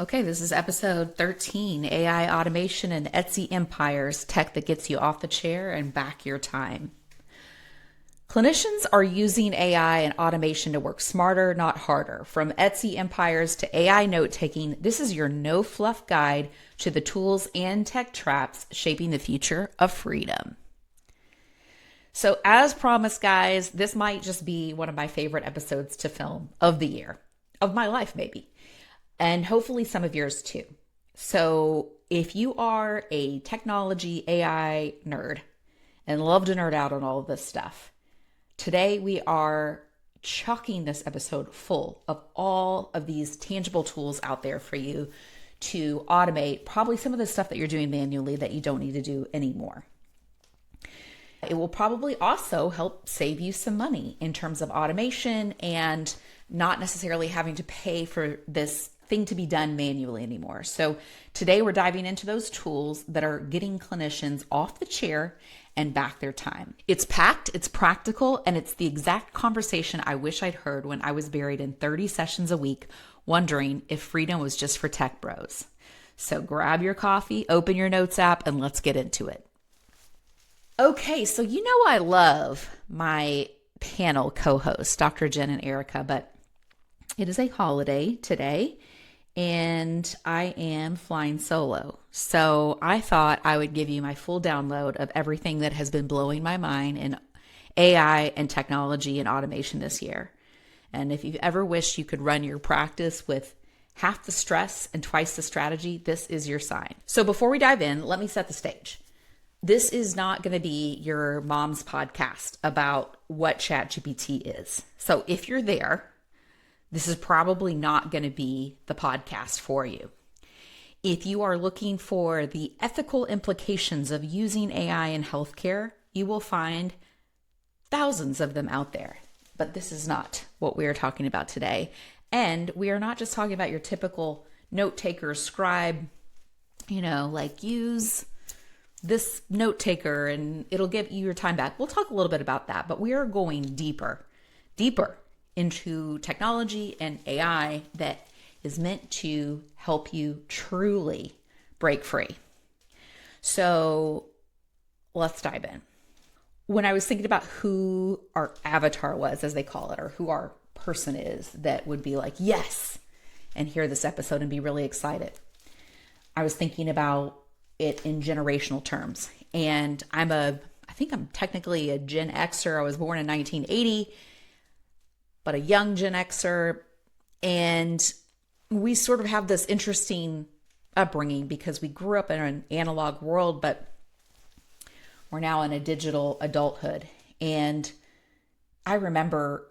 Okay, this is episode 13, AI Automation and Etsy Empires, tech that gets you off the chair and back your time. Clinicians are using AI and automation to work smarter, not harder. From Etsy Empires to AI note-taking, this is your no-fluff guide to the tools and tech traps shaping the future of freedom. So as promised, guys, this might just be one of my favorite episodes to film of the year, of my life maybe. And hopefully some of yours too. So if you are a technology AI nerd and love to nerd out on all of this stuff, today we are chucking this episode full of all of these tangible tools out there for you to automate probably some of the stuff that you're doing manually that you don't need to do anymore. It will probably also help save you some money in terms of automation and not necessarily having to pay for this thing to be done manually anymore. So today we're diving into those tools that are getting clinicians off the chair and back their time. It's packed, it's practical, and it's the exact conversation I wish I'd heard when I was buried in 30 sessions a week, wondering if freedom was just for tech bros. So grab your coffee, open your notes app, and let's get into it. Okay, so you know I love my panel co-hosts, Dr. Jen and Erica, but it is a holiday today, and I am flying solo. So I thought I would give you my full download of everything that has been blowing my mind in AI and technology and automation this year. And if you've ever wished you could run your practice with half the stress and twice the strategy, this is your sign. So before we dive in, let me set the stage. This is not going to be your mom's podcast about what ChatGPT is. So if you're there, this is probably not going to be the podcast for you. If you are looking for the ethical implications of using AI in healthcare, you will find thousands of them out there. But this is not what we are talking about today. And we are not just talking about your typical note taker, scribe, like use this note taker and it'll give you your time back. We'll talk a little bit about that, but we are going deeper into technology and AI that is meant to help you truly break free. So let's dive in. When I was thinking about who our avatar was, as they call it, or who our person is that would be like, yes, and hear this episode and be really excited, I was thinking about it in generational terms. And I think I'm technically a Gen Xer. I was born in 1980. But a young Gen Xer, and we sort of have this interesting upbringing because we grew up in an analog world, but we're now in a digital adulthood. And I remember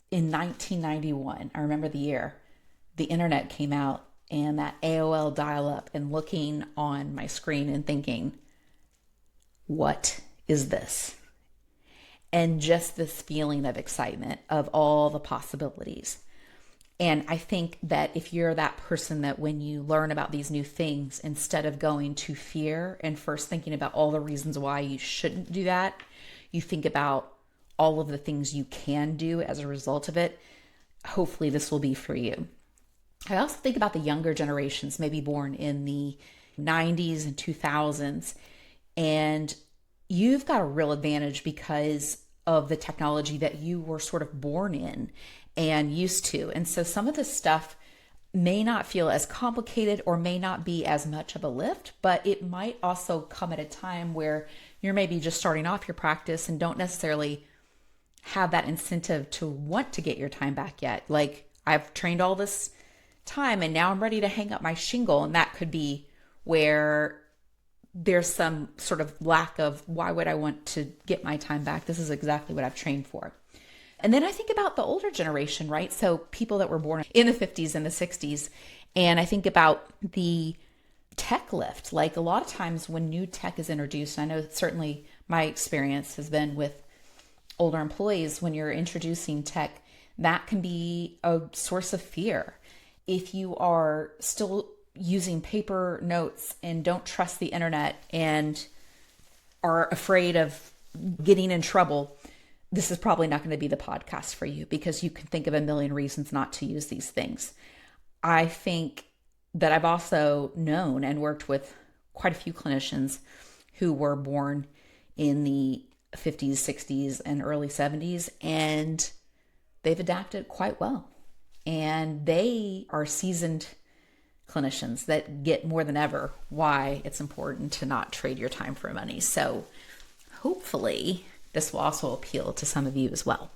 in 1991, I remember the year, the internet came out and that AOL dial-up, and looking on my screen and thinking, what is this? And just this feeling of excitement of all the possibilities. And I think that if you're that person that when you learn about these new things, instead of going to fear and first thinking about all the reasons why you shouldn't do that, you think about all of the things you can do as a result of it, hopefully this will be for you. I also think about the younger generations, maybe born in the 90s and 2000s, and you've got a real advantage because of the technology that you were sort of born in and used to. And so some of this stuff may not feel as complicated or may not be as much of a lift, but it might also come at a time where you're maybe just starting off your practice and don't necessarily have that incentive to want to get your time back yet. Like, I've trained all this time and now I'm ready to hang up my shingle. And that could be where there's some sort of lack of, why would I want to get my time back? This is exactly what I've trained for. And then I think about the older generation, right? So people that were born in the 50s and the 60s. And I think about the tech lift. Like, a lot of times when new tech is introduced, I know certainly my experience has been with older employees, when you're introducing tech, that can be a source of fear. If you are still using paper notes and don't trust the internet and are afraid of getting in trouble, this is probably not going to be the podcast for you, because you can think of a million reasons not to use these things. I think that I've also known and worked with quite a few clinicians who were born in the 50s, 60s, and early 70s, and they've adapted quite well. And they are seasoned clinicians that get more than ever why it's important to not trade your time for money. So hopefully this will also appeal to some of you as well.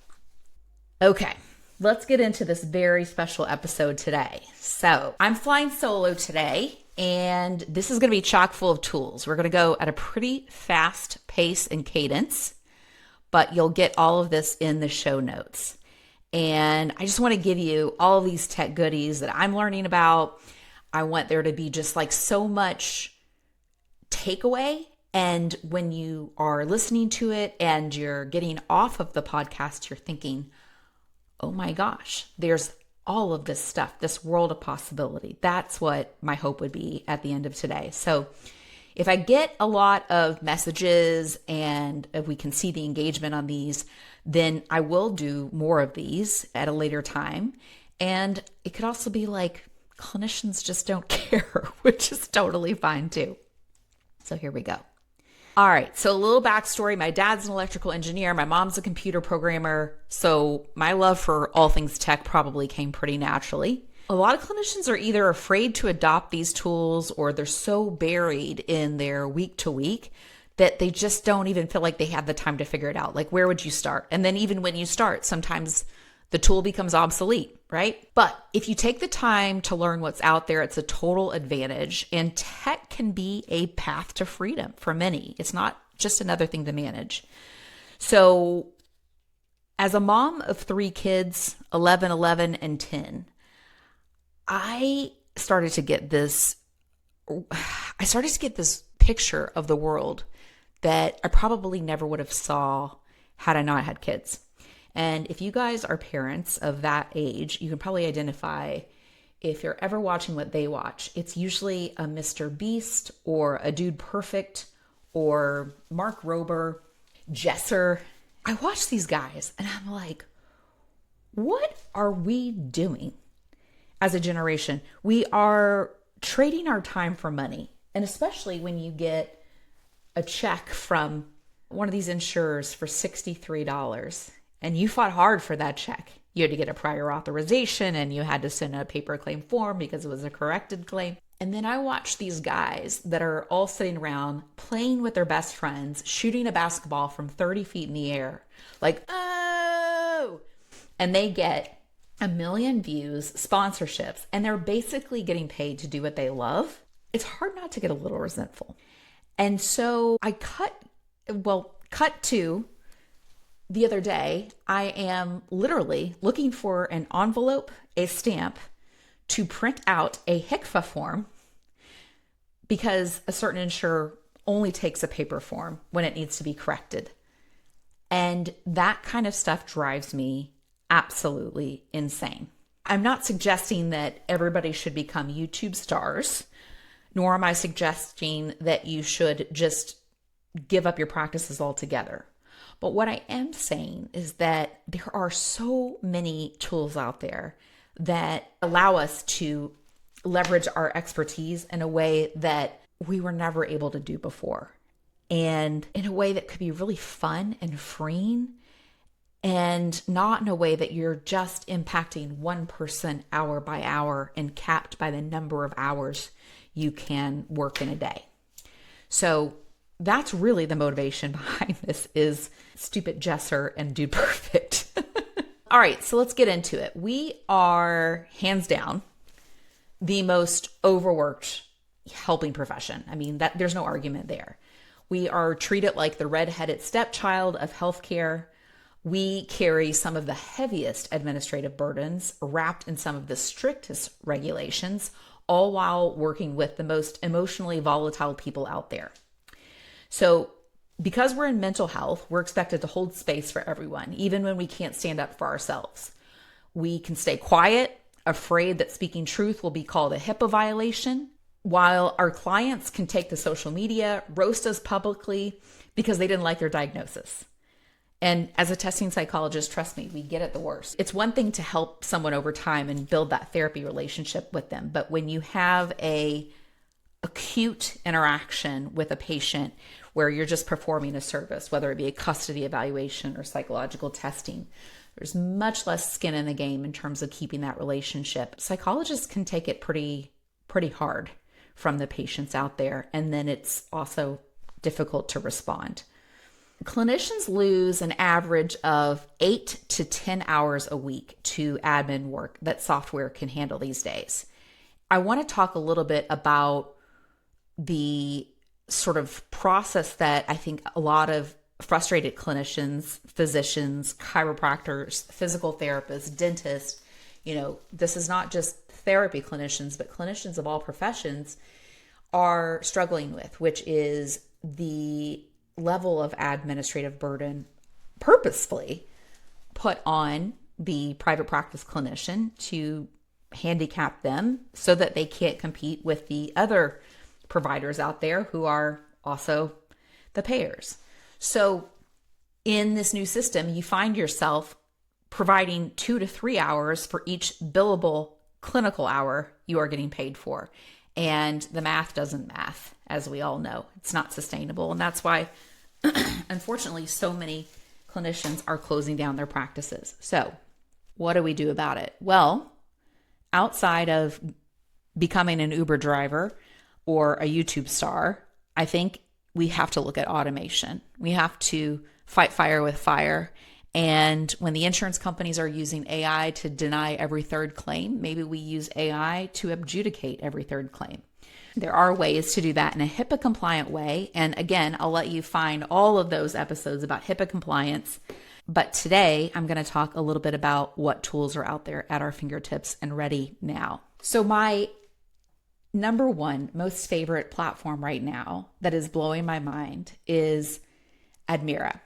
Okay, let's get into this very special episode today. So I'm flying solo today, and this is going to be chock full of tools. We're going to go at a pretty fast pace and cadence, but you'll get all of this in the show notes. And I just want to give you all of these tech goodies that I'm learning about. I want there to be just like so much takeaway. And when you are listening to it and you're getting off of the podcast, you're thinking, oh my gosh, there's all of this stuff, this world of possibility. That's what my hope would be at the end of today. So if I get a lot of messages and if we can see the engagement on these, then I will do more of these at a later time. And it could also be like clinicians just don't care, which is totally fine too. So here we go. All right, so a little backstory. My dad's an electrical engineer. My mom's a computer programmer. So my love for all things tech probably came pretty naturally. A lot of clinicians are either afraid to adopt these tools or they're so buried in their week to week that they just don't even feel like they have the time to figure it out. Like, where would you start? And then even when you start, sometimes the tool becomes obsolete, right? But if you take the time to learn what's out there, it's a total advantage. And tech can be a path to freedom for many. It's not just another thing to manage. So as a mom of 3 kids, 11, 11, and 10, I started to get this picture of the world that I probably never would have saw had I not had kids. And if you guys are parents of that age, you can probably identify if you're ever watching what they watch. It's usually a Mr. Beast or a Dude Perfect or Mark Rober, Jesser. I watch these guys and I'm like, what are we doing as a generation? We are trading our time for money. And especially when you get a check from one of these insurers for $63 and you fought hard for that check. You had to get a prior authorization and you had to send a paper claim form because it was a corrected claim. And then I watch these guys that are all sitting around playing with their best friends, shooting a basketball from 30 feet in the air. Like, oh! And they get 1 million views, sponsorships, and they're basically getting paid to do what they love. It's hard not to get a little resentful. And so I cut to the other day, I am literally looking for an envelope, a stamp, to print out a HCFA form because a certain insurer only takes a paper form when it needs to be corrected. And that kind of stuff drives me absolutely insane. I'm not suggesting that everybody should become YouTube stars, nor am I suggesting that you should just give up your practices altogether. But what I am saying is that there are so many tools out there that allow us to leverage our expertise in a way that we were never able to do before. And in a way that could be really fun and freeing, and not in a way that you're just impacting one person hour by hour and capped by the number of hours you can work in a day. So that's really the motivation behind this is stupid Jesser and Dude Perfect. All right, so let's get into it. We are hands down the most overworked helping profession. I mean, that there's no argument there. We are treated like the redheaded stepchild of healthcare. We carry some of the heaviest administrative burdens wrapped in some of the strictest regulations, all while working with the most emotionally volatile people out there. So because we're in mental health, we're expected to hold space for everyone, even when we can't stand up for ourselves. We can stay quiet, afraid that speaking truth will be called a HIPAA violation, while our clients can take to social media, roast us publicly because they didn't like their diagnosis. And as a testing psychologist, trust me, we get it the worst. It's one thing to help someone over time and build that therapy relationship with them. But when you have a acute interaction with a patient where you're just performing a service, whether it be a custody evaluation or psychological testing, there's much less skin in the game in terms of keeping that relationship. Psychologists can take it pretty hard from the patients out there. And then it's also difficult to respond. Clinicians lose an average of 8 to 10 hours a week to admin work that software can handle these days. I want to talk a little bit about the sort of process that I think a lot of frustrated clinicians, physicians, chiropractors, physical therapists, dentists, this is not just therapy clinicians, but clinicians of all professions are struggling with, which is the level of administrative burden purposefully put on the private practice clinician to handicap them so that they can't compete with the other providers out there who are also the payers. So in this new system, you find yourself providing 2 to 3 hours for each billable clinical hour you are getting paid for. And the math doesn't math, as we all know. It's not sustainable. And that's why, unfortunately, so many clinicians are closing down their practices. So what do we do about it? Well, outside of becoming an Uber driver or a YouTube star, I think we have to look at automation. We have to fight fire with fire. And when the insurance companies are using AI to deny every third claim, maybe we use AI to adjudicate every third claim. There are ways to do that in a HIPAA compliant way. And again, I'll let you find all of those episodes about HIPAA compliance. But today I'm going to talk a little bit about what tools are out there at our fingertips and ready now. So my number one most favorite platform right now that is blowing my mind is Admira.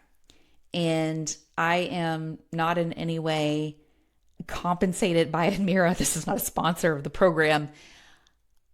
And I am not in any way compensated by Admira. This is not a sponsor of the program.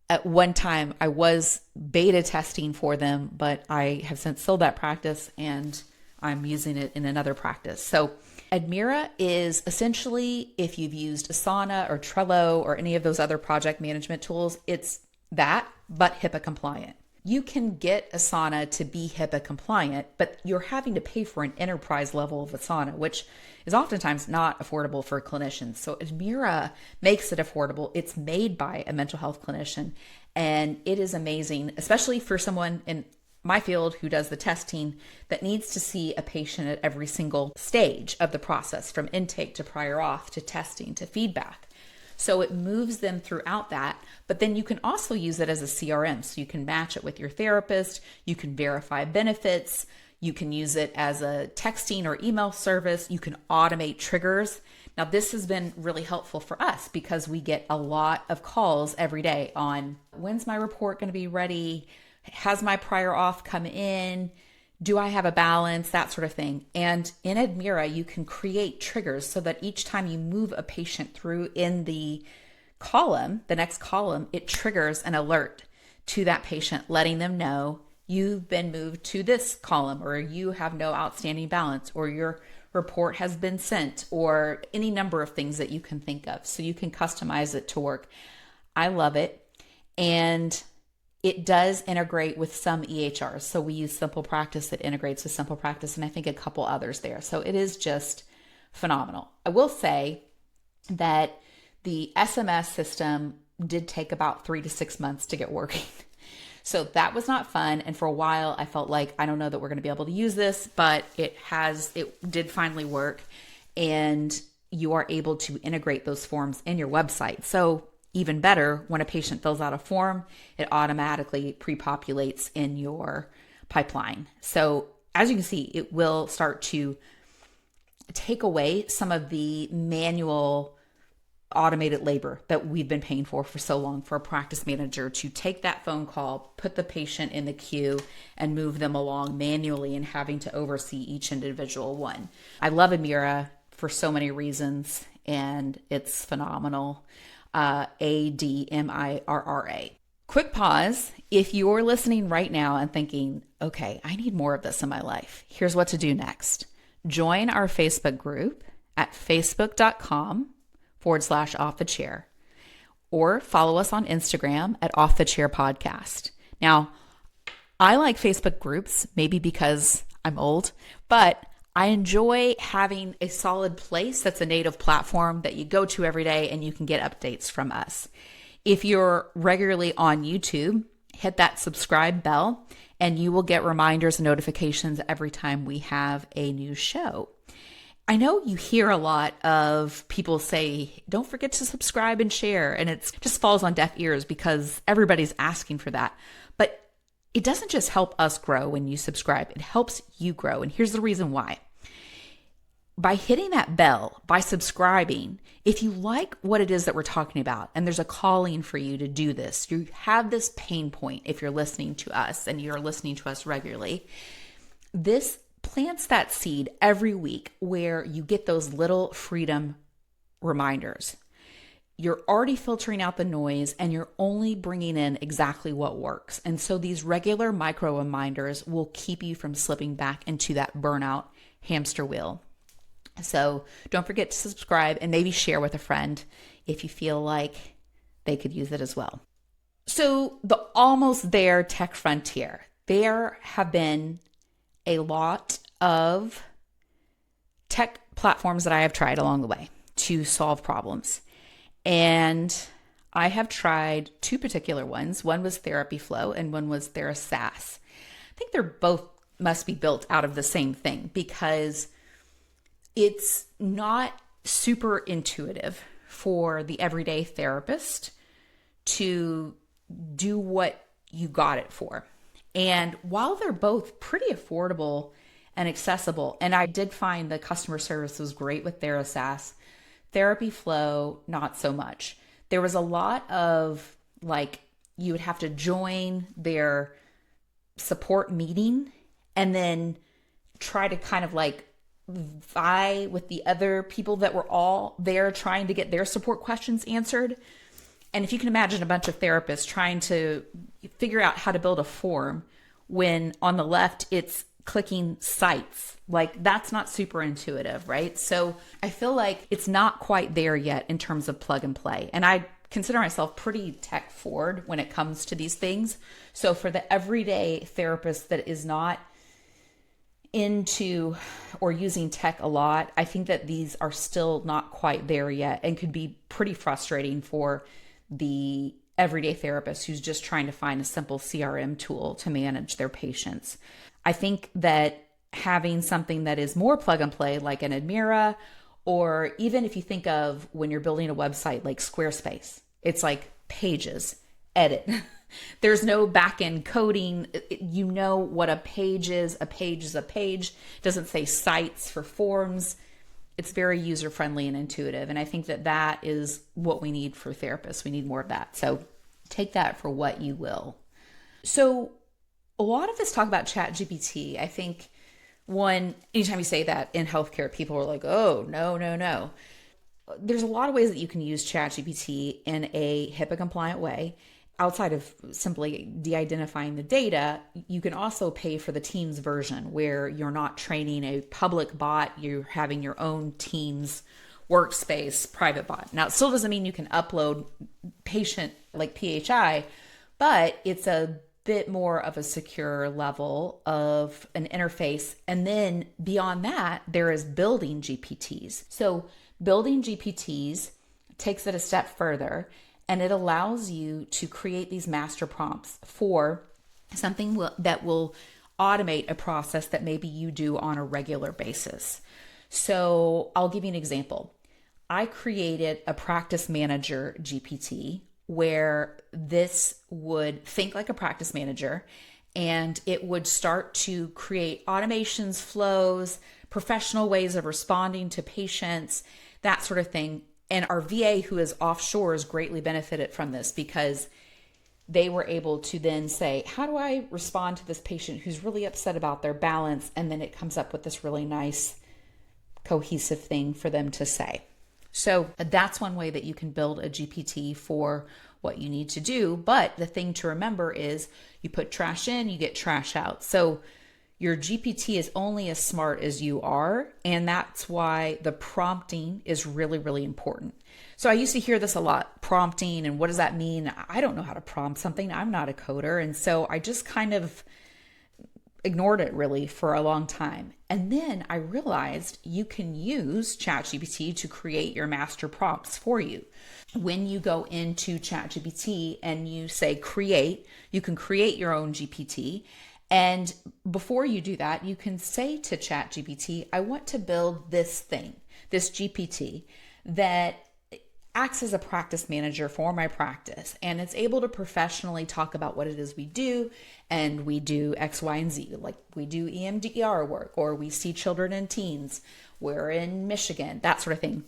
At one time, I was beta testing for them, but I have since sold that practice and I'm using it in another practice. So Admira is essentially, if you've used Asana or Trello or any of those other project management tools, it's that, but HIPAA compliant. You can get Asana to be HIPAA compliant, but you're having to pay for an enterprise level of Asana, which is oftentimes not affordable for clinicians. So Admira makes it affordable. It's made by a mental health clinician, and it is amazing, especially for someone in my field who does the testing that needs to see a patient at every single stage of the process, from intake to prior auth to testing to feedback. So it moves them throughout that, but then you can also use it as a CRM. So you can match it with your therapist, you can verify benefits, you can use it as a texting or email service, you can automate triggers. Now this has been really helpful for us because we get a lot of calls every day on when's my report going to be ready? Has my prior auth come in? Do I have a balance? That sort of thing. And in Admira, you can create triggers so that each time you move a patient through in the column, the next column, it triggers an alert to that patient, letting them know you've been moved to this column, or you have no outstanding balance, or your report has been sent, or any number of things that you can think of. So you can customize it to work. I love it. And it does integrate with some EHRs. So we use Simple Practice that integrates with Simple Practice, and I think a couple others there. So it is just phenomenal. I will say that the SMS system did take about 3 to 6 months to get working. So that was not fun. And for a while, I felt like, I don't know that we're going to be able to use this, but it did finally work. And you are able to integrate those forms in your website. So even better, when a patient fills out a form, it automatically pre-populates in your pipeline. So as you can see, it will start to take away some of the manual automated labor that we've been paying for so long for a practice manager to take that phone call, put the patient in the queue, and move them along manually and having to oversee each individual one. I love Admira for so many reasons, and it's phenomenal. Admirra. Quick pause. If you're listening right now and thinking, okay, I need more of this in my life, here's what to do next. join our Facebook group at facebook.com/off the chair, or follow us on Instagram at Off the Chair Podcast. Now, I like Facebook groups, maybe because I'm old, but I enjoy having a solid place that's a native platform that you go to every day and you can get updates from us. If you're regularly on YouTube, hit that subscribe bell and you will get reminders and notifications every time we have a new show. I know you hear a lot of people say, don't forget to subscribe and share, and it just falls on deaf ears because everybody's asking for that. But it doesn't just help us grow when you subscribe, it helps you grow. And here's the reason why. By hitting that bell, by subscribing, if you like what it is that we're talking about, and there's a calling for you to do this, you have this pain point if you're listening to us and you're listening to us regularly, this plants that seed every week where you get those little freedom reminders. You're already filtering out the noise and you're only bringing in exactly what works. And so these regular micro reminders will keep you from slipping back into that burnout hamster wheel. So don't forget to subscribe and maybe share with a friend if you feel like they could use it as well. So the almost there tech frontier, there have been a lot of tech platforms that I have tried along the way to solve problems. And I have tried two particular ones. One was Therapy Flow and one was TheraSAS. I think they're both must be built out of the same thing because it's not super intuitive for the everyday therapist to do what you got it for. And while they're both pretty affordable and accessible, and I did find the customer service was great with TheraSAS, Therapy Flow, not so much. There was a lot of you would have to join their support meeting and then try to kind of vie with the other people that were all there trying to get their support questions answered. And if you can imagine a bunch of therapists trying to figure out how to build a form when on the left it's clicking sites, that's not super intuitive, right? So I feel like it's not quite there yet in terms of plug and play. And I consider myself pretty tech forward when it comes to these things. So for the everyday therapist that is not into or using tech a lot, I think that these are still not quite there yet and could be pretty frustrating for the everyday therapist who's just trying to find a simple CRM tool to manage their patients. I think that having something that is more plug and play like an Admira, or even if you think of when you're building a website like Squarespace, it's like pages, edit. There's no back-end coding. You know what a page is. A page is a page. It doesn't say sites for forms. It's very user-friendly and intuitive. And I think that that is what we need for therapists. We need more of that. So take that for what you will. So a lot of this talk about ChatGPT, I think anytime you say that in healthcare, people are like, oh, no. There's a lot of ways that you can use ChatGPT in a HIPAA compliant way. Outside of simply de-identifying the data, you can also pay for the Teams version where you're not training a public bot, you're having your own Teams workspace private bot. Now, it still doesn't mean you can upload patient like PHI, but it's a bit more of a secure level of an interface. And then beyond that, there is building GPTs. So building GPTs takes it a step further, and it allows you to create these master prompts for something that will automate a process that maybe you do on a regular basis. So I'll give you an example. I created a practice manager GPT where this would think like a practice manager, and it would start to create automations, flows, professional ways of responding to patients, that sort of thing. And our VA, who is offshore, has greatly benefited from this because they were able to then say, how do I respond to this patient who's really upset about their balance? And then it comes up with this really nice cohesive thing for them to say. So that's one way that you can build a GPT for what you need to do. But the thing to remember is you put trash in, you get trash out. So Your GPT is only as smart as you are, and that's why the prompting is really, really important. So I used to hear this a lot, prompting, and what does that mean? I don't know how to prompt something. I'm not a coder. And so I just kind of ignored it really for a long time. And then I realized you can use ChatGPT to create your master prompts for you. When you go into ChatGPT and you say create, you can create your own GPT. And before you do that, you can say to ChatGPT, I want to build this thing, this GPT that acts as a practice manager for my practice. And it's able to professionally talk about what it is we do. And we do X, Y, and Z, like we do EMDR work, or we see children and teens. We're in Michigan, that sort of thing.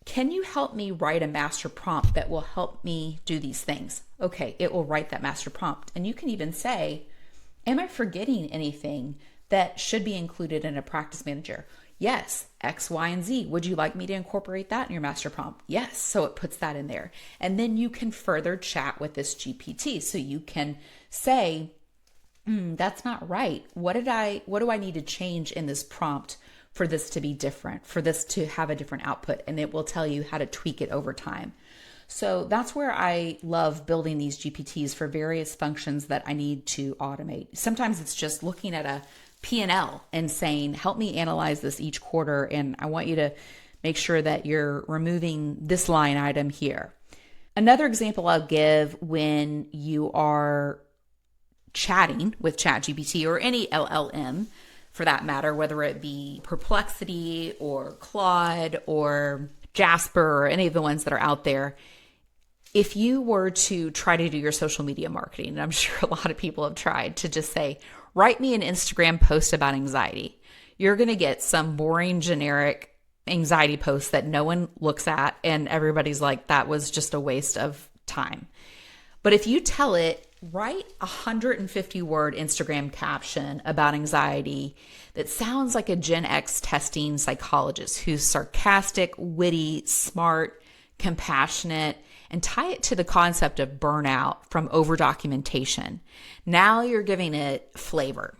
Can you help me write a master prompt that will help me do these things? Okay, it will write that master prompt. And you can even say, am I forgetting anything that should be included in a practice manager? Yes, X, Y, and Z. Would you like me to incorporate that in your master prompt? Yes. So it puts that in there. And then you can further chat with this GPT. So you can say, that's not right. What do I need to change in this prompt for this to be different, for this to have a different output? And it will tell you how to tweak it over time. So that's where I love building these GPTs for various functions that I need to automate. Sometimes it's just looking at a P&L and saying, help me analyze this each quarter. And I want you to make sure that you're removing this line item here. Another example I'll give when you are chatting with ChatGPT or any LLM for that matter, whether it be Perplexity or Claude or Jasper or any of the ones that are out there. If you were to try to do your social media marketing, and I'm sure a lot of people have tried to just say, write me an Instagram post about anxiety, you're going to get some boring, generic anxiety post that no one looks at. And everybody's like, that was just a waste of time. But if you tell it, write a 150-word Instagram caption about anxiety that sounds like a Gen X testing psychologist who's sarcastic, witty, smart, compassionate, and tie it to the concept of burnout from over-documentation. Now you're giving it flavor.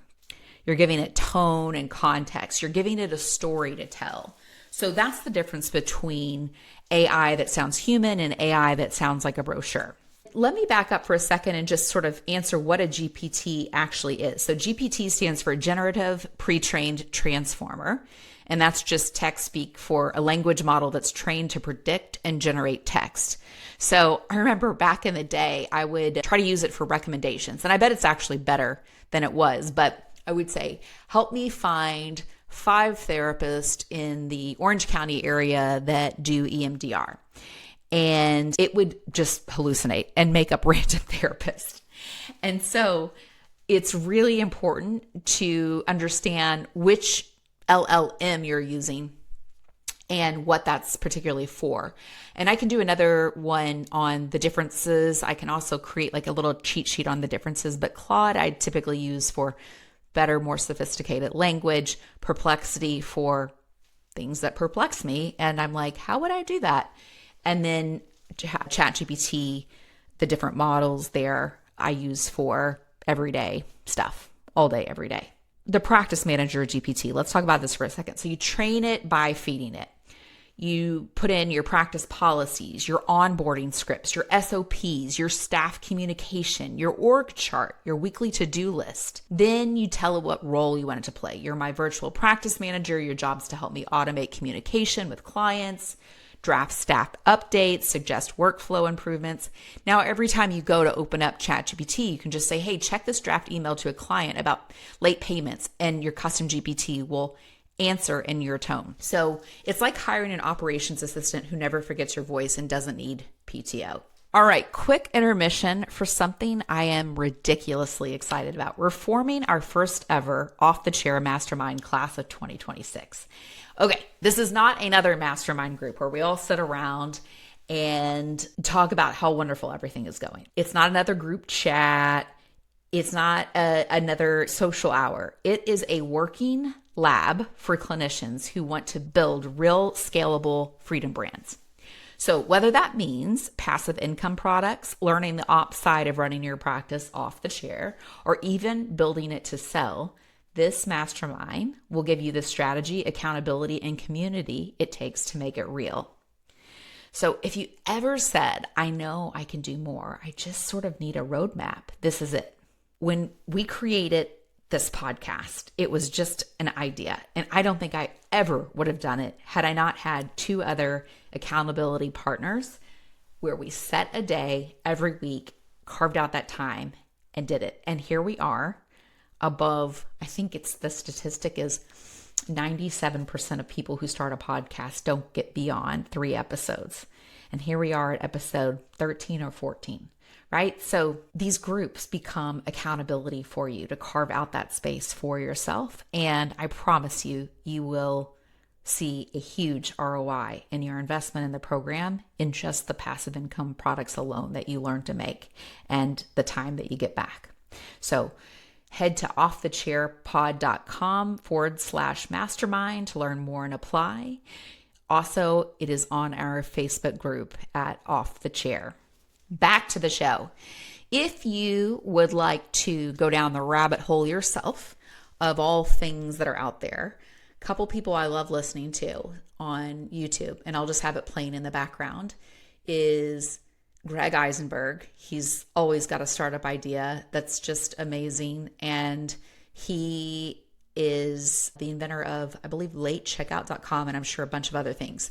You're giving it tone and context. You're giving it a story to tell. So that's the difference between AI that sounds human and AI that sounds like a brochure. Let me back up for a second and just sort of answer what a GPT actually is. So GPT stands for Generative Pre-trained Transformer. And that's just tech speak for a language model that's trained to predict and generate text. So I remember back in the day, I would try to use it for recommendations. And I bet it's actually better than it was. But I would say, help me find 5 therapists in the Orange County area that do EMDR. And it would just hallucinate and make up random therapists. And so it's really important to understand which LLM you're using and what that's particularly for. And I can do another one on the differences. I can also create like a little cheat sheet on the differences, but Claude I typically use for better, more sophisticated language, Perplexity for things that perplex me. And I'm like, how would I do that? And then ChatGPT, the different models there I use for everyday stuff, all day, every day. The practice manager GPT, let's talk about this for a second. So you train it by feeding it. You put in your practice policies, your onboarding scripts, your SOPs, your staff communication, your org chart, your weekly to-do list. Then you tell it what role you want it to play. You're my virtual practice manager. Your job's to help me automate communication with clients, draft staff updates, suggest workflow improvements. Now, every time you go to open up ChatGPT, you can just say, hey, check this draft email to a client about late payments, and your custom GPT will answer in your tone. So it's like hiring an operations assistant who never forgets your voice and doesn't need PTO. All right, quick intermission for something I am ridiculously excited about. We're forming our first ever Off the Chair Mastermind class of 2026. Okay, this is not another mastermind group where we all sit around and talk about how wonderful everything is going. It's not another group chat. It's not another social hour. It is a working lab for clinicians who want to build real scalable freedom brands. So whether that means passive income products, learning the ops side of running your practice off the chair, or even building it to sell, This mastermind will give you the strategy, accountability, and community it takes to make it real. So if you ever said, I know I can do more, I just sort of need a roadmap, this is it. When we created this podcast, it was just an idea. And I don't think I ever would have done it had I not had 2 other accountability partners where we set a day every week, carved out that time and did it. And here we are above, I think it's the statistic is 97% of people who start a podcast don't get beyond 3 episodes. And here we are at episode 13 or 14. Right? So these groups become accountability for you to carve out that space for yourself. And I promise you, you will see a huge ROI in your investment in the program in just the passive income products alone that you learn to make and the time that you get back. So head to offthechairpod.com/mastermind to learn more and apply. Also, it is on our Facebook group at Off the Chair. Back to the show. If you would like to go down the rabbit hole yourself of all things that are out there, a couple people I love listening to on YouTube, and I'll just have it playing in the background, is Greg Eisenberg. He's always got a startup idea that's just amazing. And he is the inventor of, I believe, latecheckout.com, and I'm sure a bunch of other things.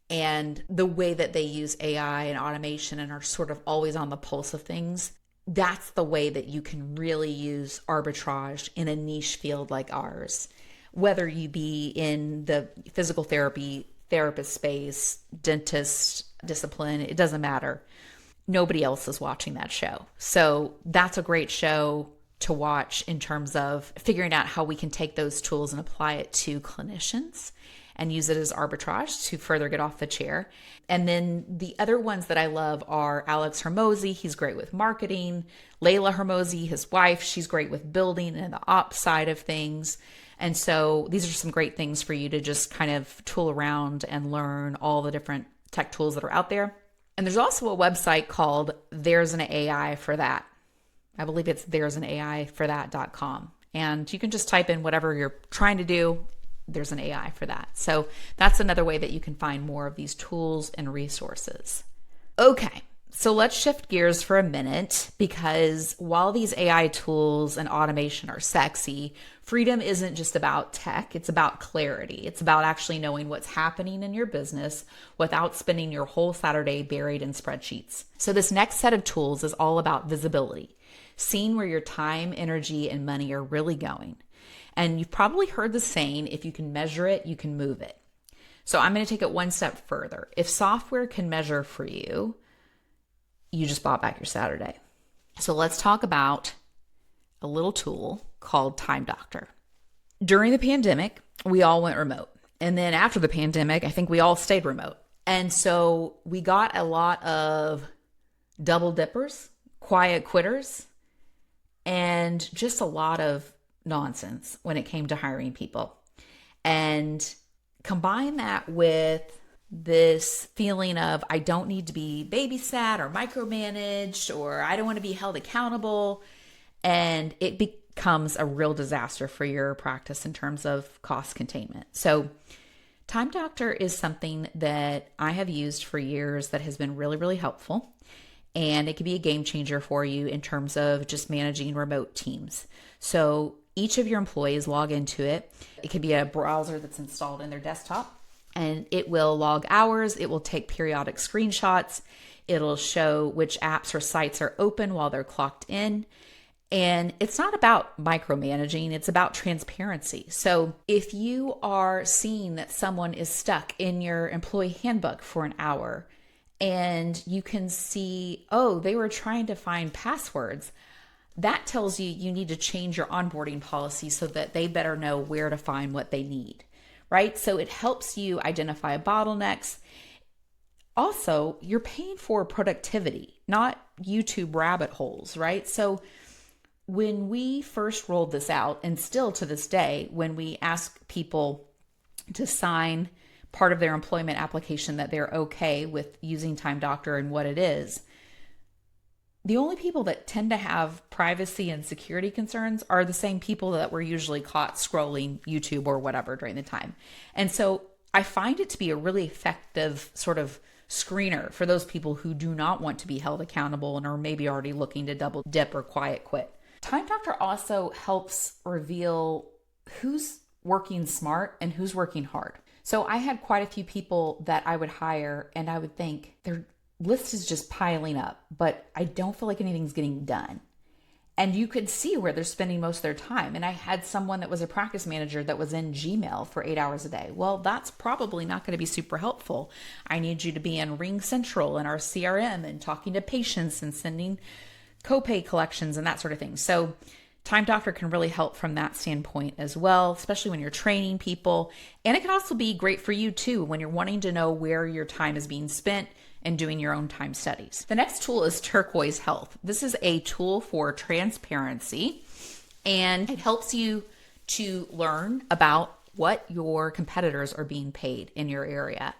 And the way that they use AI and automation and are sort of always on the pulse of things, that's the way that you can really use arbitrage in a niche field like ours. Whether you be in the physical therapist space, dentist discipline, it doesn't matter. Nobody else is watching that show. So that's a great show to watch in terms of figuring out how we can take those tools and apply it to clinicians and use it as arbitrage to further get off the chair. And then the other ones that I love are Alex Hormozy. He's great with marketing. Layla Hormozy, his wife, she's great with building and the ops side of things. And so these are some great things for you to just kind of tool around and learn all the different tech tools that are out there. And there's also a website called There's an AI for That. I believe it's there'sanaIforthat.com. And you can just type in whatever you're trying to do. There's an AI for that. So that's another way that you can find more of these tools and resources. Okay, so let's shift gears for a minute, because while these AI tools and automation are sexy, freedom isn't just about tech. It's about clarity. It's about actually knowing what's happening in your business without spending your whole Saturday buried in spreadsheets. So this next set of tools is all about visibility, seeing where your time, energy, and money are really going. And you've probably heard the saying, if you can measure it, you can move it. So I'm going to take it one step further. If software can measure for you, you just bought back your Saturday. So let's talk about a little tool called Time Doctor. During the pandemic, we all went remote. And then after the pandemic, I think we all stayed remote. And so we got a lot of double dippers, quiet quitters, and just a lot of nonsense when it came to hiring people. And combine that with this feeling of I don't need to be babysat or micromanaged, or I don't want to be held accountable. And it becomes a real disaster for your practice in terms of cost containment. So Time Doctor is something that I have used for years that has been really, really helpful. And it can be a game changer for you in terms of just managing remote teams. So each of your employees log into it. It could be a browser that's installed in their desktop, and it will log hours. It will take periodic screenshots. It'll show which apps or sites are open while they're clocked in. And it's not about micromanaging, it's about transparency. So if you are seeing that someone is stuck in your employee handbook for an hour, and you can see, oh, they were trying to find passwords, that tells you you need to change your onboarding policy so that they better know where to find what they need, right? So it helps you identify bottlenecks. Also, you're paying for productivity, not YouTube rabbit holes, right? So when we first rolled this out, and still to this day, when we ask people to sign part of their employment application that they're okay with using Time Doctor and what it is, the only people that tend to have privacy and security concerns are the same people that were usually caught scrolling YouTube or whatever during the time. And so I find it to be a really effective sort of screener for those people who do not want to be held accountable and are maybe already looking to double dip or quiet quit. Time Doctor also helps reveal who's working smart and who's working hard. So I had quite a few people that I would hire and I would think their list is just piling up, but I don't feel like anything's getting done. And you could see where they're spending most of their time. And I had someone that was a practice manager that was in Gmail for 8 hours a day. Well, that's probably not going to be super helpful. I need you to be in Ring Central and our CRM and talking to patients and sending copay collections and that sort of thing. So Time Doctor can really help from that standpoint as well, especially when you're training people. And it can also be great for you too, when you're wanting to know where your time is being spent and doing your own time studies. The next tool is Turquoise Health. This is a tool for transparency, and it helps you to learn about what your competitors are being paid in your area.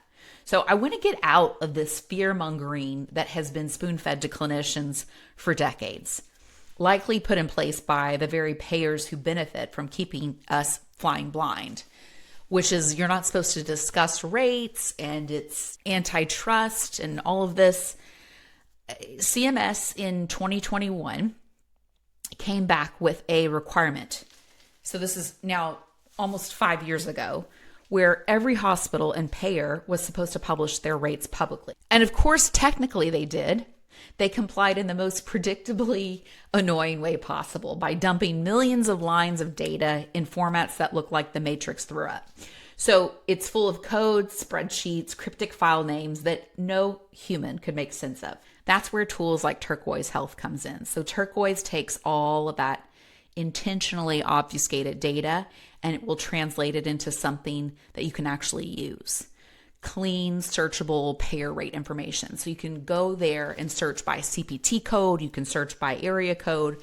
So I want to get out of this fear mongering that has been spoon-fed to clinicians for decades, likely put in place by the very payers who benefit from keeping us flying blind, which is you're not supposed to discuss rates and it's antitrust and all of this. CMS in 2021 came back with a requirement. So this is now almost 5 years ago, where every hospital and payer was supposed to publish their rates publicly. And of course, technically they did. They complied in the most predictably annoying way possible by dumping millions of lines of data in formats that look like the Matrix threw up. So it's full of codes, spreadsheets, cryptic file names that no human could make sense of. That's where tools like Turquoise Health comes in. So Turquoise takes all of that intentionally obfuscated data and it will translate it into something that you can actually use. Clean, searchable payer rate information. So you can go there and search by CPT code, you can search by area code,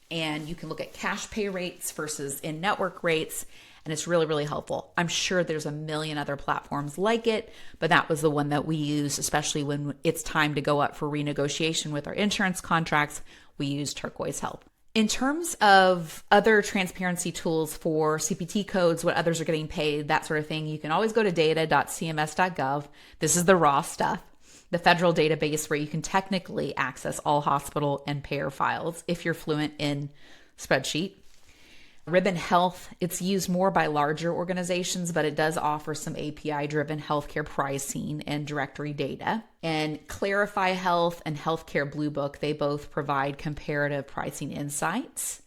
and you can look at cash pay rates versus in-network rates, and it's really, really helpful. I'm sure there's a million other platforms like it, but that was the one that we use, especially when it's time to go up for renegotiation with our insurance contracts. We use Turquoise Health. In terms of other transparency tools for CPT codes, what others are getting paid, that sort of thing, you can always go to data.cms.gov. This is the raw stuff, the federal database where you can technically access all hospital and payer files if you're fluent in spreadsheet. Ribbon Health, it's used more by larger organizations, but it does offer some API-driven healthcare pricing and directory data. And Clarify Health and Healthcare Blue Book, they both provide comparative pricing insights.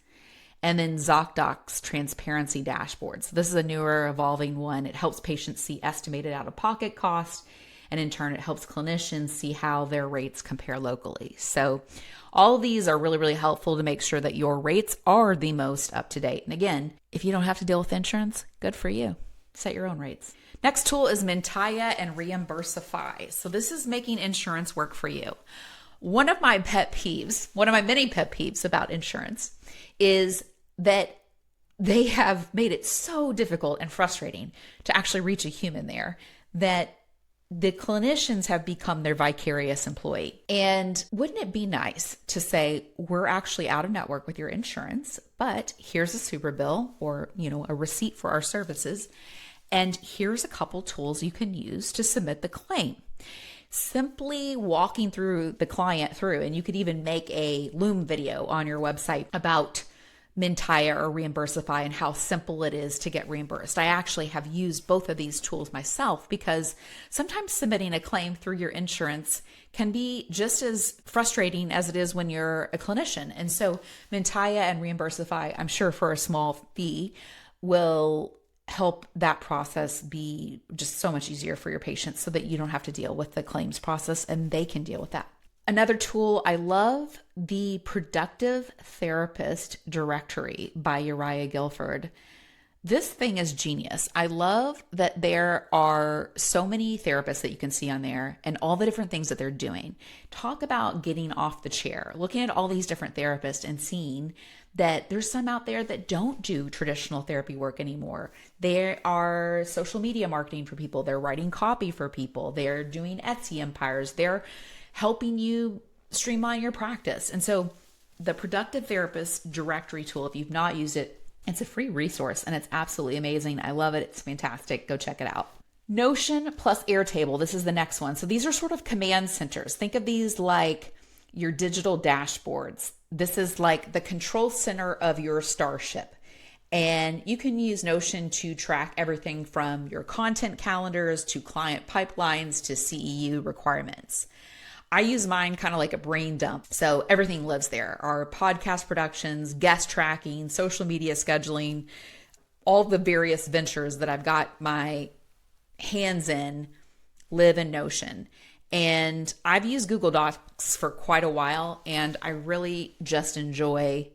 And then ZocDoc's transparency dashboards. This is a newer, evolving one. It helps patients see estimated out-of-pocket costs, and in turn, it helps clinicians see how their rates compare locally. So all of these are really, really helpful to make sure that your rates are the most up to date. And again, if you don't have to deal with insurance, good for you. Set your own rates. Next tool is Mentaya and Reimbursify. So this is making insurance work for you. One of my pet peeves, one of my many pet peeves about insurance is that they have made it so difficult and frustrating to actually reach a human there that the clinicians have become their vicarious employee. And wouldn't it be nice to say, we're actually out of network with your insurance, but here's a super bill or, a receipt for our services. And here's a couple tools you can use to submit the claim. Simply walking through the client through, and you could even make a Loom video on your website about Mentaya or Reimbursify and how simple it is to get reimbursed. I actually have used both of these tools myself because sometimes submitting a claim through your insurance can be just as frustrating as it is when you're a clinician. And so Mentaya and Reimbursify, I'm sure for a small fee, will help that process be just so much easier for your patients so that you don't have to deal with the claims process and they can deal with that. Another tool I love, the Productive Therapist Directory by Uriah Guilford. This thing is genius. I love that there are so many therapists that you can see on there and all the different things that they're doing. Talk about getting off the chair, looking at all these different therapists and seeing that there's some out there that don't do traditional therapy work anymore. There are social media marketing for people. They're writing copy for people. They're doing Etsy empires. They're helping you streamline your practice. And so the Productive Therapist directory tool, if you've not used it, it's a free resource and it's absolutely amazing. I love it. It's fantastic. Go check it out. Notion plus Airtable. This is the next one. So these are sort of command centers. Think of these like your digital dashboards. This is like the control center of your starship. And you can use Notion to track everything from your content calendars to client pipelines to CEU requirements. I use mine kind of like a brain dump. So everything lives there. Our podcast productions, guest tracking, social media scheduling, all the various ventures that I've got my hands in live in Notion. And I've used Google Docs for quite a while, and I really just enjoy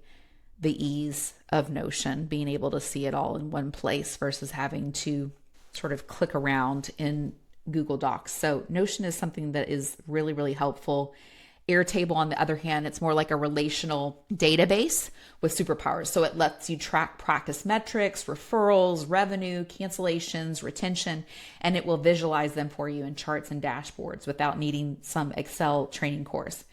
the ease of Notion, being able to see it all in one place versus having to sort of click around in Google Docs. So Notion is something that is really, really helpful. Airtable, on the other hand, it's more like a relational database with superpowers. So it lets you track practice metrics, referrals, revenue, cancellations, retention, and it will visualize them for you in charts and dashboards without needing some Excel training course.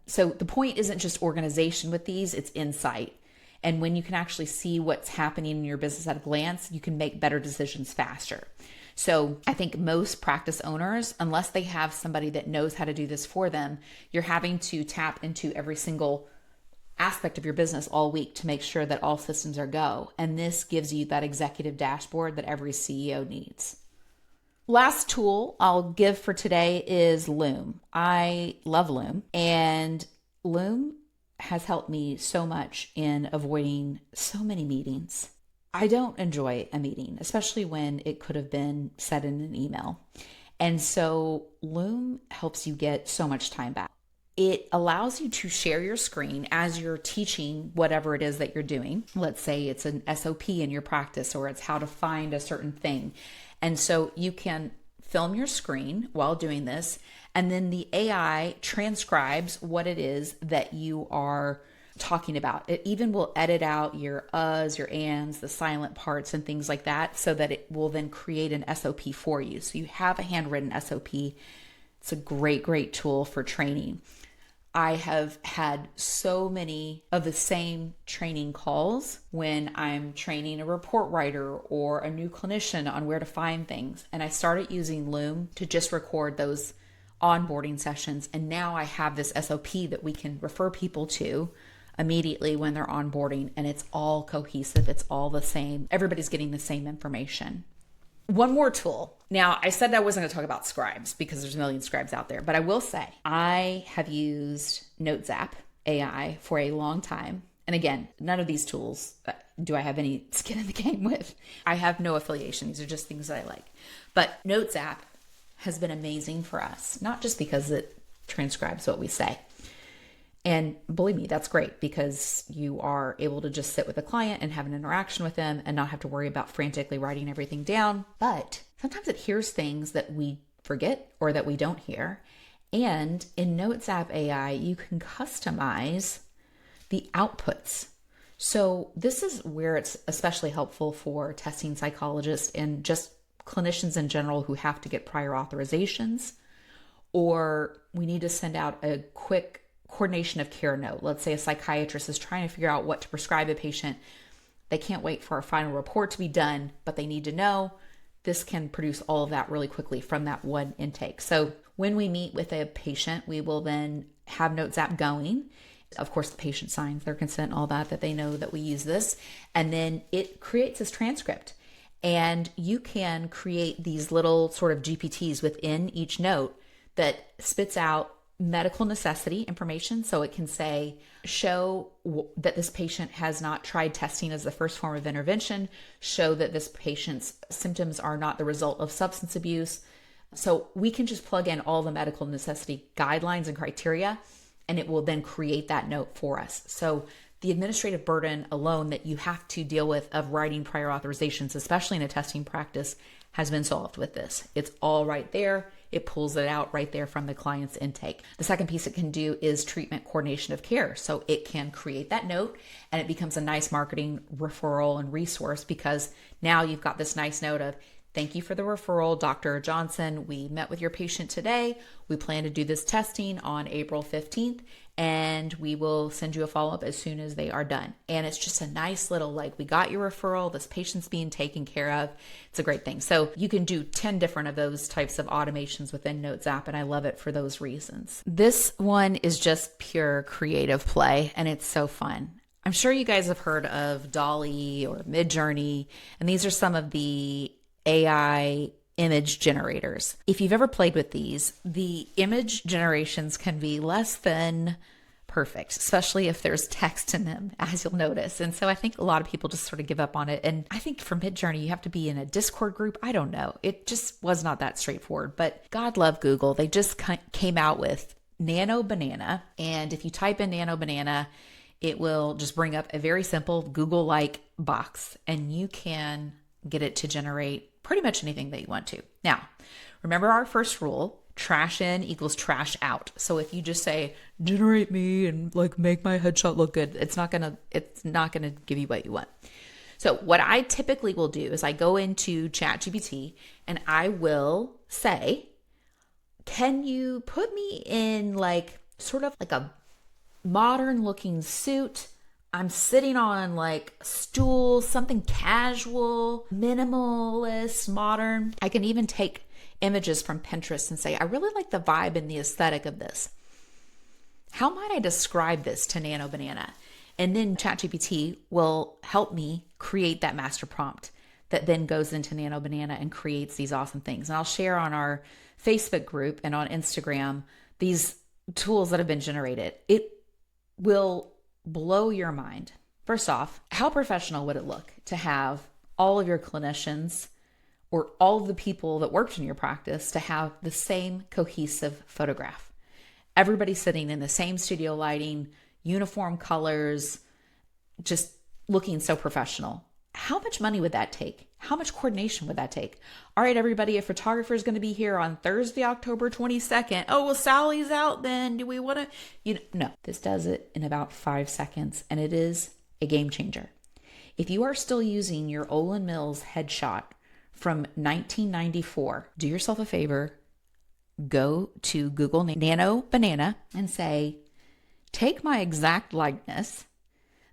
So the point isn't just organization with these, it's insight. And when you can actually see what's happening in your business at a glance, you can make better decisions faster. So I think most practice owners, unless they have somebody that knows how to do this for them, you're having to tap into every single aspect of your business all week to make sure that all systems are go. And this gives you that executive dashboard that every CEO needs. Last tool I'll give for today is Loom. I love Loom, and Loom has helped me so much in avoiding so many meetings. I don't enjoy a meeting, especially when it could have been said in an email. And so Loom helps you get so much time back. It allows you to share your screen as you're teaching whatever it is that you're doing. Let's say it's an SOP in your practice, or it's how to find a certain thing. And so you can film your screen while doing this, and then the AI transcribes what it is that you are talking about. It even will edit out your uhs, your ands, the silent parts and things like that, so that it will then create an SOP for you. So you have a handwritten SOP. It's a great, great tool for training. I have had so many of the same training calls when I'm training a report writer or a new clinician on where to find things. And I started using Loom to just record those onboarding sessions. And now I have this SOP that we can refer people to immediately when they're onboarding, and it's all cohesive. It's all the same. Everybody's getting the same information. One more tool. Now, I said I wasn't going to talk about scribes because there's a million scribes out there, but I will say I have used NoteZap AI for a long time. And again, none of these tools do I have any skin in the game with. I have no affiliation. These are just things that I like. But NoteZap has been amazing for us, not just because it transcribes what we say. And believe me, that's great because you are able to just sit with a client and have an interaction with them and not have to worry about frantically writing everything down. But sometimes it hears things that we forget or that we don't hear. And in NoteZap AI, you can customize the outputs. So this is where it's especially helpful for testing psychologists and just clinicians in general who have to get prior authorizations, or we need to send out a quick coordination of care note. Let's say a psychiatrist is trying to figure out what to prescribe a patient. They can't wait for a final report to be done, but they need to know. This can produce all of that really quickly from that one intake. So when we meet with a patient, we will then have NoteZap going. Of course, the patient signs their consent, all that they know that we use this. And then it creates this transcript. And you can create these little sort of GPTs within each note that spits out medical necessity information. So it can say, show that this patient has not tried testing as the first form of intervention, show that this patient's symptoms are not the result of substance abuse. So we can just plug in all the medical necessity guidelines and criteria, and it will then create that note for us. So the administrative burden alone that you have to deal with of writing prior authorizations, especially in a testing practice, has been solved with this. It's all right there. It pulls it out right there from the client's intake. The second piece it can do is treatment coordination of care. So it can create that note and it becomes a nice marketing referral and resource because now you've got this nice note of, Thank you for the referral, Dr. Johnson. We met with your patient today. We plan to do this testing on April 15th, and we will send you a follow-up as soon as they are done. And it's just a nice little, like, we got your referral, this patient's being taken care of. It's a great thing. So you can do 10 different of those types of automations within Notes app, and I love it for those reasons. This one is just pure creative play, and it's so fun. I'm sure you guys have heard of Dolly or Midjourney, and these are some of the AI image generators. If you've ever played with these, the image generations can be less than perfect, especially if there's text in them, as you'll notice. And so I think a lot of people just sort of give up on it. And I think for Midjourney, you have to be in a Discord group. I don't know. It just was not that straightforward. But God love Google. They just came out with Nano Banana. And if you type in Nano Banana, it will just bring up a very simple Google-like box, and you can get it to generate pretty much anything that you want to. Now, remember our first rule, trash in equals trash out. So if you just say, generate me and like make my headshot look good, it's not gonna give you what you want. So what I typically will do is I go into ChatGPT and I will say, can you put me in like sort of like a modern looking suit? I'm sitting on like a stool, something casual, minimalist, modern. I can even take images from Pinterest and say, I really like the vibe and the aesthetic of this. How might I describe this to Nano Banana? And then ChatGPT will help me create that master prompt that then goes into Nano Banana and creates these awesome things. And I'll share on our Facebook group and on Instagram these tools that have been generated. It will blow your mind. First off, how professional would it look to have all of your clinicians or all of the people that worked in your practice to have the same cohesive photograph? Everybody sitting in the same studio lighting, uniform colors, just looking so professional. How much money would that take? How much coordination would that take? All right, everybody, a photographer is going to be here on Thursday, October 22nd. Oh, well, Sally's out then. Do we want to? No, this does it in about 5 seconds, and it is a game changer. If you are still using your Olin Mills headshot from 1994, do yourself a favor, go to Google Nano Banana and say, take my exact likeness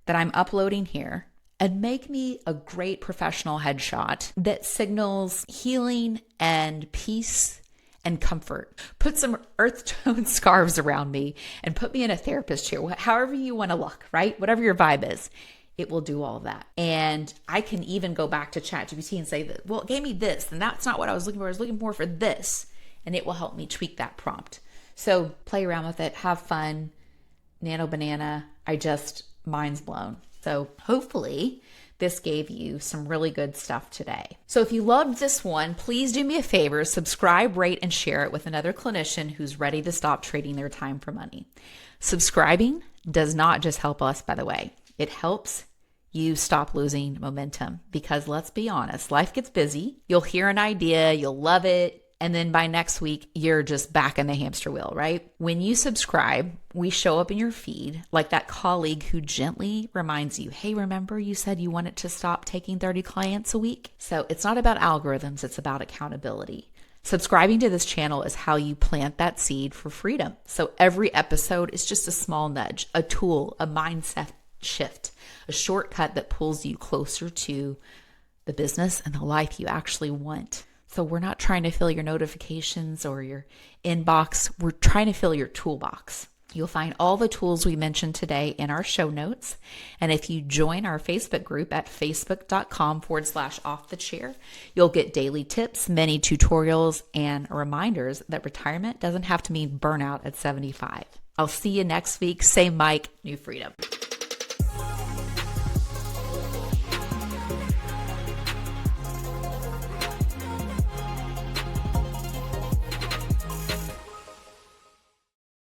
that I'm uploading here and make me a great professional headshot that signals healing and peace and comfort. Put some earth tone scarves around me and put me in a therapist chair, however you want to look, right? Whatever your vibe is, it will do all of that. And I can even go back to ChatGPT and say, that, well, it gave me this, and that's not what I was looking for. I was looking for this, and it will help me tweak that prompt. So play around with it, have fun. Nano Banana, mine's blown. So hopefully this gave you some really good stuff today. So if you loved this one, please do me a favor, subscribe, rate, and share it with another clinician who's ready to stop trading their time for money. Subscribing does not just help us, by the way. It helps you stop losing momentum, because let's be honest, life gets busy. You'll hear an idea, you'll love it, and then by next week, you're just back in the hamster wheel, right? When you subscribe, we show up in your feed like that colleague who gently reminds you, hey, remember you said you wanted to stop taking 30 clients a week? So it's not about algorithms, it's about accountability. Subscribing to this channel is how you plant that seed for freedom. So every episode is just a small nudge, a tool, a mindset shift, a shortcut that pulls you closer to the business and the life you actually want. So we're not trying to fill your notifications or your inbox. We're trying to fill your toolbox. You'll find all the tools we mentioned today in our show notes. And if you join our Facebook group at facebook.com/offthechair, you'll get daily tips, many tutorials, and reminders that retirement doesn't have to mean burnout at 75. I'll see you next week. Same mic, new freedom.